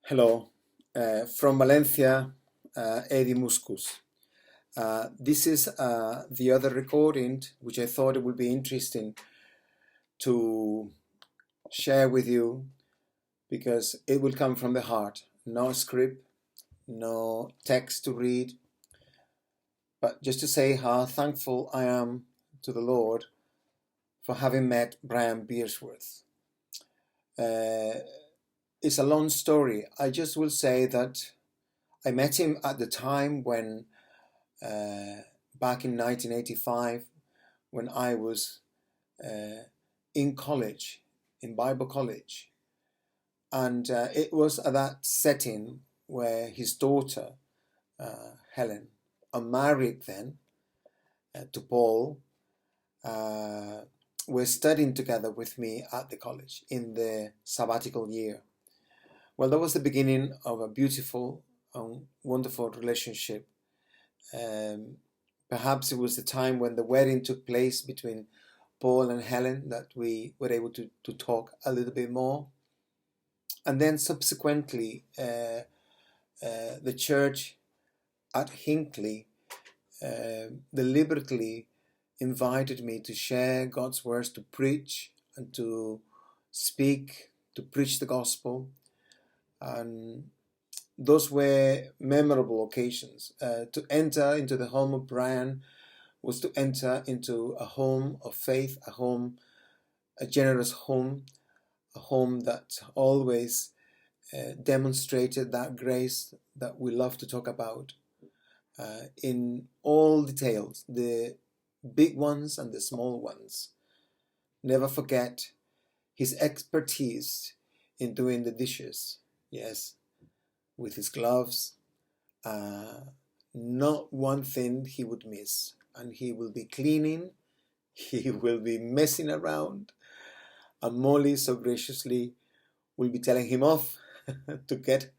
Hello, from Valencia, Eddy Muskus. This is the other recording, which I thought it would be interesting to share with you because it will come from the heart. No script, no text to read, but just to say how thankful I am to the Lord for having met Brian Beardsworth. It's a long story. I just will say that I met him at the time when back in 1985 when I was in college, in Bible college. And it was at that setting where his daughter, Helen, unmarried then to Paul, were studying together with me at the college in the sabbatical year. Well, that was the beginning of a beautiful and wonderful relationship. Perhaps it was the time when the wedding took place between Paul and Helen that we were able to talk a little bit more. And then subsequently, the church at Hinckley deliberately invited me to share God's words, to preach and to speak, to preach the gospel. And those were memorable occasions. To enter into the home of Brian was to enter into a home of faith, a generous home, a home that always demonstrated that grace that we love to talk about in all details, the big ones and the small ones. Never forget his expertise in doing the dishes. Yes, with his gloves, not one thing he would miss. And he will be cleaning, he will be messing around, and Molly so graciously will be telling him off to get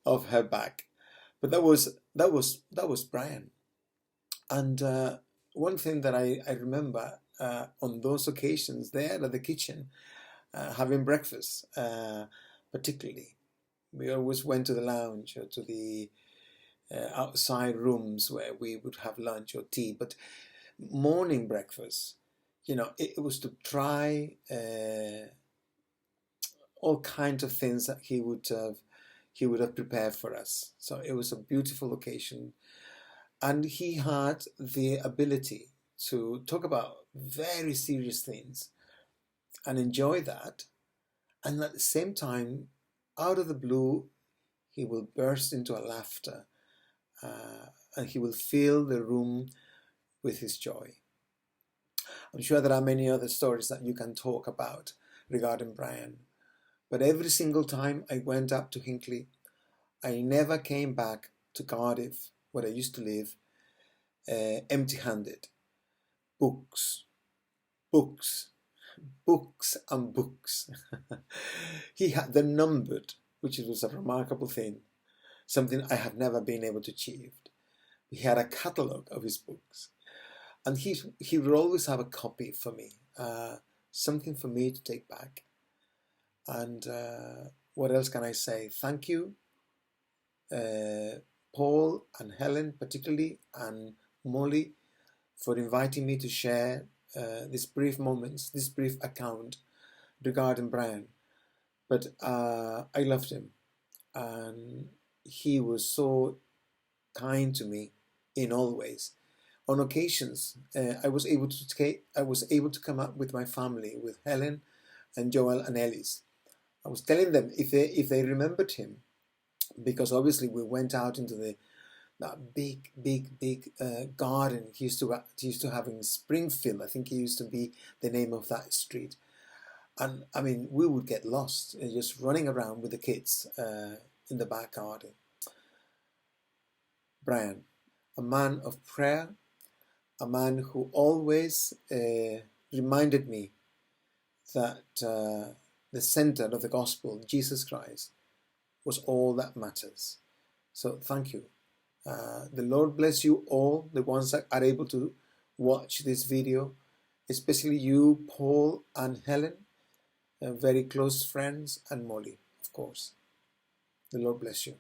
off her back. But that was Brian. And one thing that I remember on those occasions there at the kitchen, having breakfast, particularly, we always went to the lounge or to the outside rooms where we would have lunch or tea. But morning breakfast, it was to try all kinds of things that he would have prepared for us. So it was a beautiful occasion, and he had the ability to talk about very serious things and enjoy that, and at the same time, out of the blue, he will burst into a laughter, and he will fill the room with his joy. I'm sure there are many other stories that you can talk about regarding Brian, but every single time I went up to Hinckley, I never came back to Cardiff, where I used to live, empty-handed. Books, books, books and books. He had them numbered, which was a remarkable thing, something I had never been able to achieve. He had a catalogue of his books, and he would always have a copy for me, something for me to take back. And what else can I say? Thank you, Paul and Helen particularly, and Molly, for inviting me to share these brief moments, this brief account regarding Brian. But I loved him, and he was so kind to me in all ways. On occasions, I was able to come up with my family, with Helen and Joel and Ellis. I was telling them if they remembered him, because obviously we went out into that big garden he used to have in Springfield. I think it used to be the name of that street. And I mean, we would get lost just running around with the kids in the back garden. Brian, a man of prayer, a man who always reminded me that the center of the gospel, Jesus Christ, was all that matters. So thank you. The Lord bless you all, the ones that are able to watch this video, especially you, Paul and Helen, very close friends, and Molly, of course. The Lord bless you.